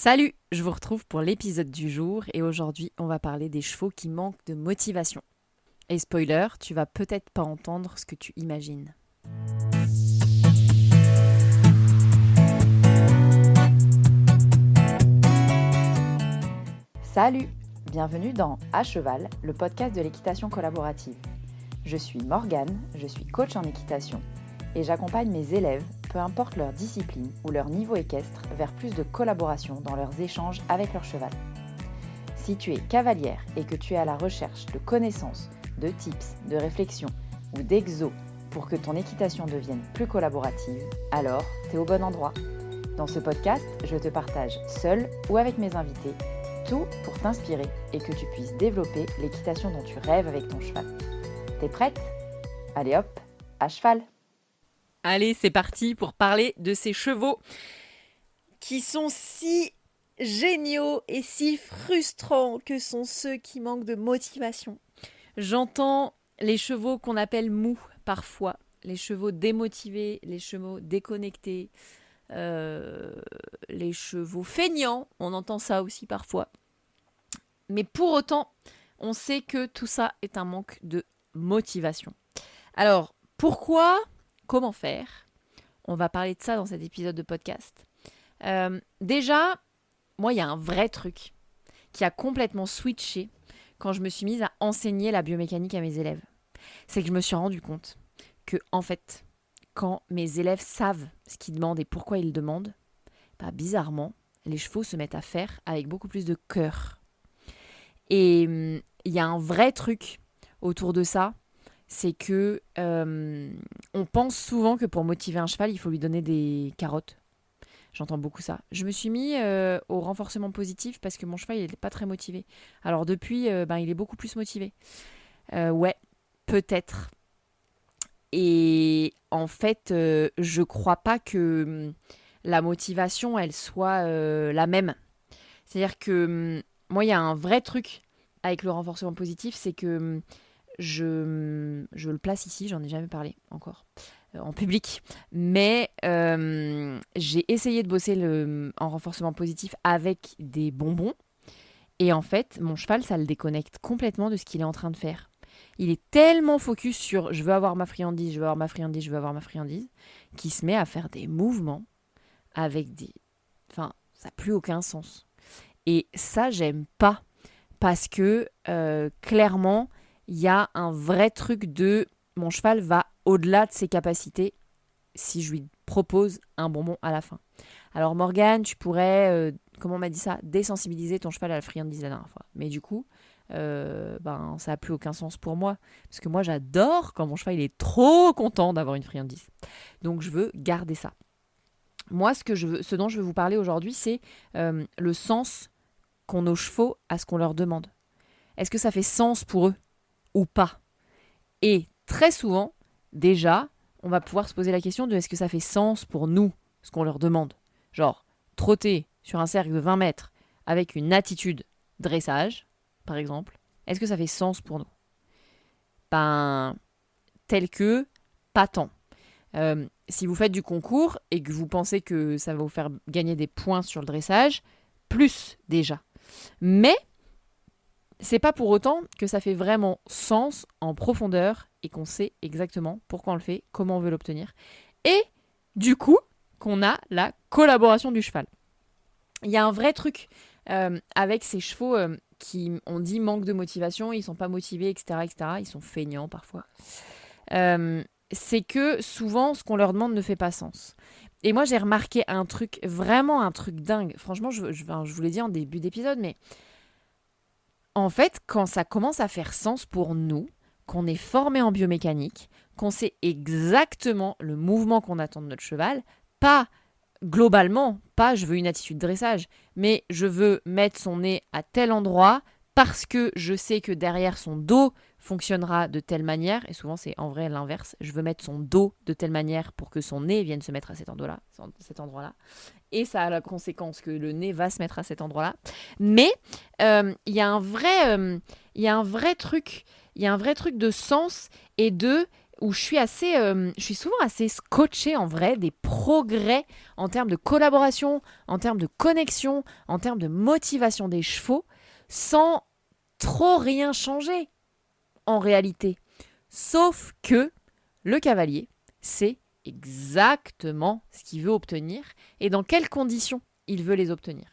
Salut, je vous retrouve pour l'épisode du jour et aujourd'hui on va parler des chevaux qui manquent de motivation. Et spoiler, tu vas peut-être pas entendre ce que tu imagines. Salut, bienvenue dans À Cheval, le podcast de l'équitation collaborative. Je suis Morgane, je suis coach en équitation et j'accompagne mes élèves, peu importe leur discipline ou leur niveau équestre, vers plus de collaboration dans leurs échanges avec leur cheval. Si tu es cavalière et que tu es à la recherche de connaissances, de tips, de réflexions ou d'exos pour que ton équitation devienne plus collaborative, alors tu es au bon endroit. Dans ce podcast, je te partage seule ou avec mes invités tout pour t'inspirer et que tu puisses développer l'équitation dont tu rêves avec ton cheval. T'es prête ? Allez hop, à cheval ! Allez, c'est parti pour parler de ces chevaux qui sont si géniaux et si frustrants que sont ceux qui manquent de motivation. J'entends les chevaux qu'on appelle mous parfois, les chevaux démotivés, les chevaux déconnectés, les chevaux feignants, on entend ça aussi parfois. Mais pour autant, on sait que tout ça est un manque de motivation. Alors, pourquoi ? Comment faire ? On va parler de ça dans cet épisode de podcast. Déjà, moi, il y a un vrai truc qui a complètement switché quand je me suis mise à enseigner la biomécanique à mes élèves. C'est que je me suis rendu compte que, en fait, quand mes élèves savent ce qu'ils demandent et pourquoi ils le demandent, bizarrement, les chevaux se mettent à faire avec beaucoup plus de cœur. Et il y a un vrai truc autour de ça, c'est que on pense souvent que pour motiver un cheval, il faut lui donner des carottes. J'entends beaucoup ça. Je me suis mis au renforcement positif parce que mon cheval, il n'est pas très motivé. Alors depuis, il est beaucoup plus motivé. Ouais, peut-être. Et en fait, je crois pas que la motivation, elle soit la même. C'est-à-dire que moi, il y a un vrai truc avec le renforcement positif, c'est que je le place ici, j'en ai jamais parlé encore en public, mais j'ai essayé de bosser en renforcement positif avec des bonbons, et en fait, mon cheval, ça le déconnecte complètement de ce qu'il est en train de faire. Il est tellement focus sur je veux avoir ma friandise, je veux avoir ma friandise, je veux avoir ma friandise, qu'il se met à faire des mouvements avec des... Enfin, ça n'a plus aucun sens. Et ça, j'aime pas, parce que clairement, il y a un vrai truc de mon cheval va au-delà de ses capacités si je lui propose un bonbon à la fin. Alors Morgane, tu pourrais, comment on m'a dit ça, désensibiliser ton cheval à la friandise la dernière fois. Mais du coup, ça n'a plus aucun sens pour moi. Parce que moi, j'adore quand mon cheval il est trop content d'avoir une friandise. Donc je veux garder ça. Moi, ce dont je veux vous parler aujourd'hui, c'est le sens qu'ont nos chevaux à ce qu'on leur demande. Est-ce que ça fait sens pour eux ou pas ? Et très souvent, déjà, on va pouvoir se poser la question de est-ce que ça fait sens pour nous, ce qu'on leur demande ? Genre, trotter sur un cercle de 20 mètres avec une attitude dressage, par exemple, est-ce que ça fait sens pour nous ? Tel que, pas tant. Si vous faites du concours et que vous pensez que ça va vous faire gagner des points sur le dressage, plus déjà. Mais c'est pas pour autant que ça fait vraiment sens en profondeur et qu'on sait exactement pourquoi on le fait, comment on veut l'obtenir. Et du coup, qu'on a la collaboration du cheval. Il y a un vrai truc avec ces chevaux qui, on dit, manquent de motivation, ils sont pas motivés, etc., etc. Ils sont feignants parfois. C'est que souvent, ce qu'on leur demande ne fait pas sens. Et moi, j'ai remarqué un truc, vraiment un truc dingue. Franchement, je vous l'ai dit en début d'épisode, mais en fait, quand ça commence à faire sens pour nous, qu'on est formé en biomécanique, qu'on sait exactement le mouvement qu'on attend de notre cheval, pas globalement, pas je veux une attitude de dressage, mais je veux mettre son nez à tel endroit parce que je sais que derrière son dos fonctionnera de telle manière, et souvent c'est en vrai l'inverse, je veux mettre son dos de telle manière pour que son nez vienne se mettre à cet endroit-là, et ça a la conséquence que le nez va se mettre à cet endroit-là. Mais il y a un vrai truc de sens et de où je suis souvent assez scotchée en vrai des progrès en termes de collaboration, en termes de connexion, en termes de motivation des chevaux, sans trop rien changer en réalité. Sauf que le cavalier sait exactement ce qu'il veut obtenir et dans quelles conditions il veut les obtenir.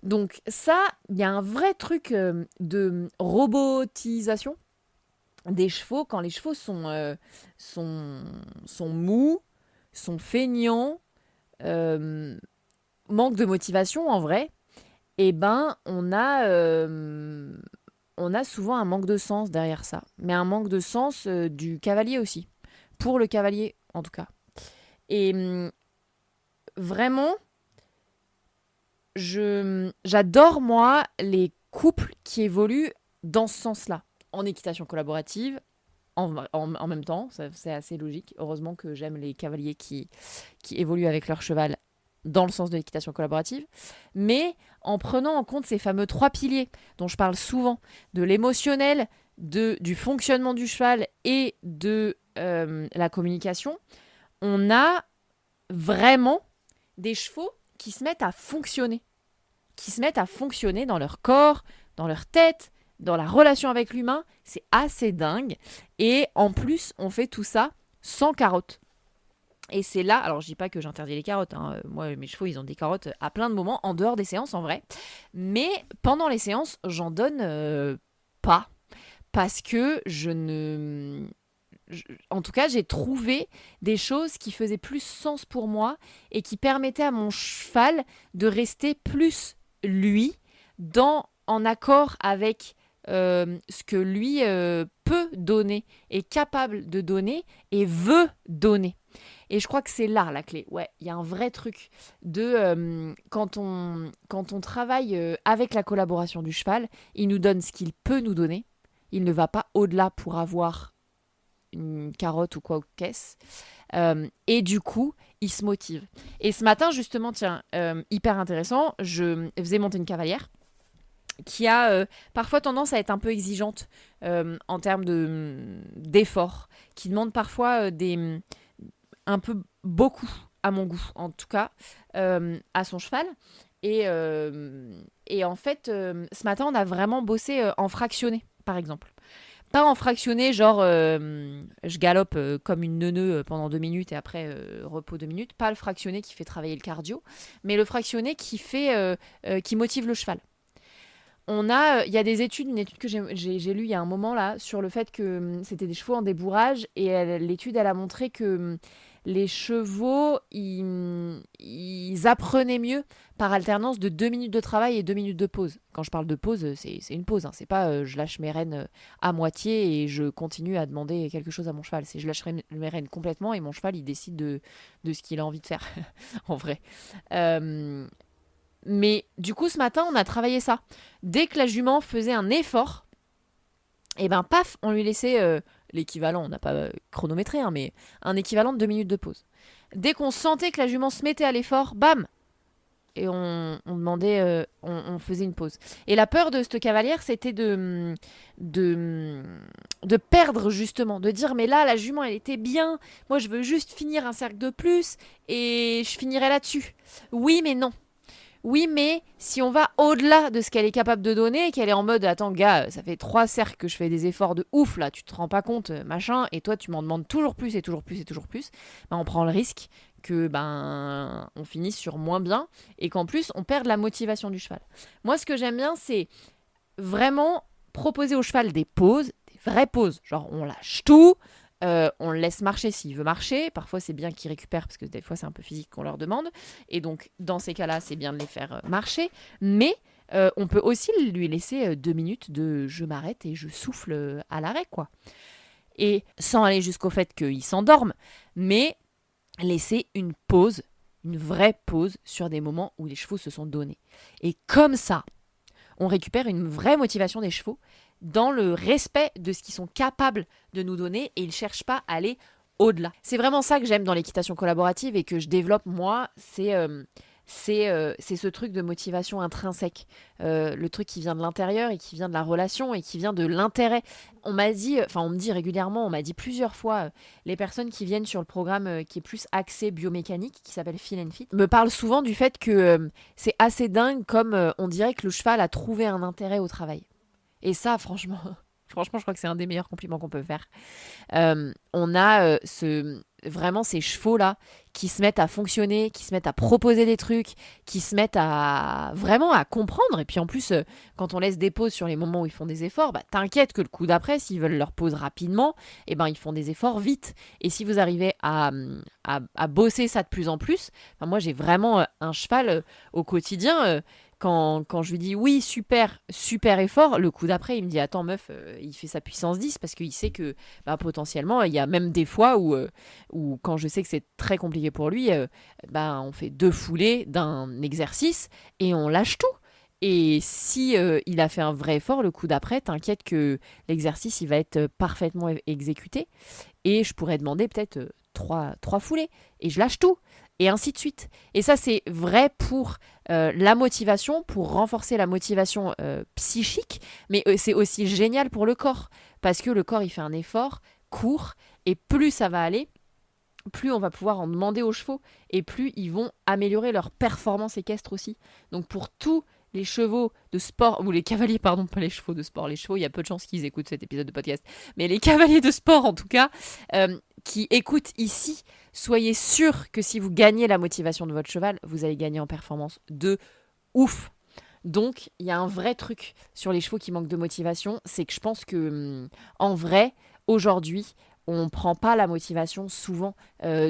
Donc ça, il y a un vrai truc de robotisation des chevaux quand les chevaux sont mous, sont feignants, euh, manquent de motivation en vrai, et ben on a souvent un manque de sens derrière ça. Mais un manque de sens du cavalier aussi. Pour le cavalier en tout cas. Et vraiment, j'adore moi les couples qui évoluent dans ce sens-là. En équitation collaborative, en même temps, c'est assez logique. Heureusement que j'aime les cavaliers qui évoluent avec leur cheval dans le sens de l'équitation collaborative, mais en prenant en compte ces fameux 3 piliers dont je parle souvent, de l'émotionnel, du fonctionnement du cheval et de la communication, on a vraiment des chevaux qui se mettent à fonctionner, dans leur corps, dans leur tête, dans la relation avec l'humain. C'est assez dingue. Et en plus, on fait tout ça sans carottes. Et c'est là, alors je dis pas que j'interdis les carottes, hein. Moi mes chevaux ils ont des carottes à plein de moments, en dehors des séances en vrai, mais pendant les séances j'en donne pas, parce que en tout cas j'ai trouvé des choses qui faisaient plus sens pour moi et qui permettaient à mon cheval de rester plus lui, en accord avec ce que lui peut donner, est capable de donner et veut donner. Et je crois que c'est là la clé. Ouais, il y a un vrai truc de quand on travaille avec la collaboration du cheval, il nous donne ce qu'il peut nous donner. Il ne va pas au-delà pour avoir une carotte ou quoi qu'est-ce. Et du coup, il se motive. Et ce matin, justement, tiens, hyper intéressant, je faisais monter une cavalière qui a parfois tendance à être un peu exigeante en termes d'efforts, qui demande parfois un peu beaucoup, à mon goût en tout cas, à son cheval. Et en fait, ce matin, on a vraiment bossé en fractionné, par exemple. Pas en fractionné, genre je galope comme une neuneu pendant 2 minutes et après repos 2 minutes. Pas le fractionné qui fait travailler le cardio, mais le fractionné qui motive le cheval. Il y a des études, une étude que j'ai lue il y a un moment là, sur le fait que c'était des chevaux en débourrage, et l'étude elle a montré que les chevaux ils apprenaient mieux par alternance de 2 minutes de travail et 2 minutes de pause. Quand je parle de pause, c'est une pause, hein. C'est pas je lâche mes rênes à moitié et je continue à demander quelque chose à mon cheval. C'est je lâche mes rênes complètement et mon cheval il décide de ce qu'il a envie de faire, en vrai. Mais du coup, ce matin, on a travaillé ça. Dès que la jument faisait un effort, et ben paf, on lui laissait l'équivalent, on n'a pas chronométré, hein, mais un équivalent de 2 minutes de pause. Dès qu'on sentait que la jument se mettait à l'effort, bam, et on faisait une pause. Et la peur de cette cavalière, c'était de perdre justement, de dire mais là, la jument, elle était bien, moi je veux juste finir un cercle de plus, et je finirai là-dessus. Oui, mais non. Oui, mais si on va au-delà de ce qu'elle est capable de donner, et qu'elle est en mode attends, gars, ça fait 3 cercles que je fais des efforts de ouf là, tu te rends pas compte, machin, et toi tu m'en demandes toujours plus et toujours plus et toujours plus, ben, on prend le risque que on finisse sur moins bien et qu'en plus on perde la motivation du cheval. Moi, ce que j'aime bien, c'est vraiment proposer au cheval des pauses, des vraies pauses, genre on lâche tout. On le laisse marcher s'il veut marcher. Parfois, c'est bien qu'ils récupèrent parce que des fois, c'est un peu physique qu'on leur demande. Et donc, dans ces cas-là, c'est bien de les faire marcher. Mais on peut aussi lui laisser 2 minutes de je m'arrête et je souffle à l'arrêt, quoi. Et sans aller jusqu'au fait qu'il s'endorme, mais laisser une pause, une vraie pause sur des moments où les chevaux se sont donnés. Et comme ça, on récupère une vraie motivation des chevaux dans le respect de ce qu'ils sont capables de nous donner, et ils ne cherchent pas à aller au-delà. C'est vraiment ça que j'aime dans l'équitation collaborative et que je développe moi, c'est c'est ce truc de motivation intrinsèque, le truc qui vient de l'intérieur et qui vient de la relation et qui vient de l'intérêt. On me dit régulièrement, on m'a dit plusieurs fois, les personnes qui viennent sur le programme qui est plus axé biomécanique, qui s'appelle Feel and Fit, me parlent souvent du fait que c'est assez dingue comme on dirait que le cheval a trouvé un intérêt au travail. Et ça, franchement, franchement, je crois que c'est un des meilleurs compliments qu'on peut faire. On a vraiment ces chevaux-là qui se mettent à fonctionner, qui se mettent à proposer des trucs, qui se mettent à vraiment à comprendre. Et puis en plus, quand on laisse des pauses sur les moments où ils font des efforts, t'inquiète que le coup d'après, s'ils veulent leur pause rapidement, ils font des efforts vite. Et si vous arrivez à bosser ça de plus en plus, moi j'ai vraiment un cheval au quotidien. Quand je lui dis oui, super, super effort, le coup d'après, il me dit attends meuf, il fait sa puissance 10 parce qu'il sait que potentiellement, il y a même des fois où quand je sais que c'est très compliqué pour lui, on fait 2 foulées d'un exercice et on lâche tout. Et si il a fait un vrai effort, le coup d'après, t'inquiète que l'exercice, il va être parfaitement exécuté. Et je pourrais demander peut-être 3 foulées. Et je lâche tout. Et ainsi de suite. Et ça, c'est vrai pour la motivation, pour renforcer la motivation psychique, mais c'est aussi génial pour le corps, parce que le corps, il fait un effort court, et plus ça va aller, plus on va pouvoir en demander aux chevaux, et plus ils vont améliorer leur performance équestre aussi. Donc pour tous les chevaux de sport, ou les cavaliers, pardon, pas les chevaux de sport, les chevaux, il y a peu de chances qu'ils écoutent cet épisode de podcast, mais les cavaliers de sport en tout cas, qui écoutent ici, soyez sûr que si vous gagnez la motivation de votre cheval, vous allez gagner en performance de ouf. Donc, il y a un vrai truc sur les chevaux qui manquent de motivation, c'est que je pense que, en vrai, aujourd'hui, on ne prend pas la motivation souvent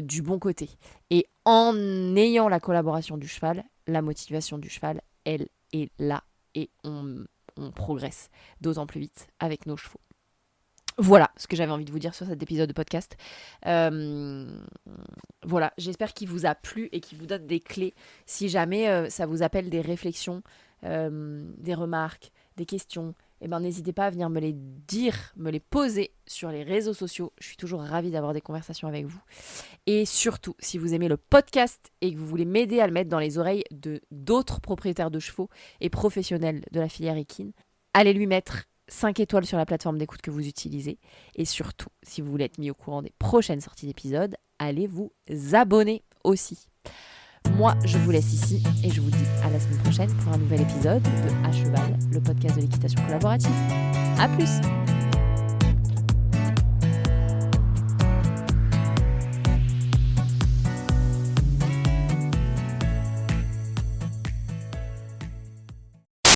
du bon côté. Et en ayant la collaboration du cheval, la motivation du cheval, elle est là et on progresse d'autant plus vite avec nos chevaux. Voilà ce que j'avais envie de vous dire sur cet épisode de podcast. Voilà, j'espère qu'il vous a plu et qu'il vous donne des clés. Si jamais ça vous appelle des réflexions, des remarques, des questions, n'hésitez pas à venir me les dire, me les poser sur les réseaux sociaux. Je suis toujours ravie d'avoir des conversations avec vous. Et surtout, si vous aimez le podcast et que vous voulez m'aider à le mettre dans les oreilles de d'autres propriétaires de chevaux et professionnels de la filière équine, allez lui mettre 5 étoiles sur la plateforme d'écoute que vous utilisez. Et surtout, si vous voulez être mis au courant des prochaines sorties d'épisodes, allez vous abonner aussi. Moi, je vous laisse ici et je vous dis à la semaine prochaine pour un nouvel épisode de À Cheval, le podcast de l'équitation collaborative. À plus!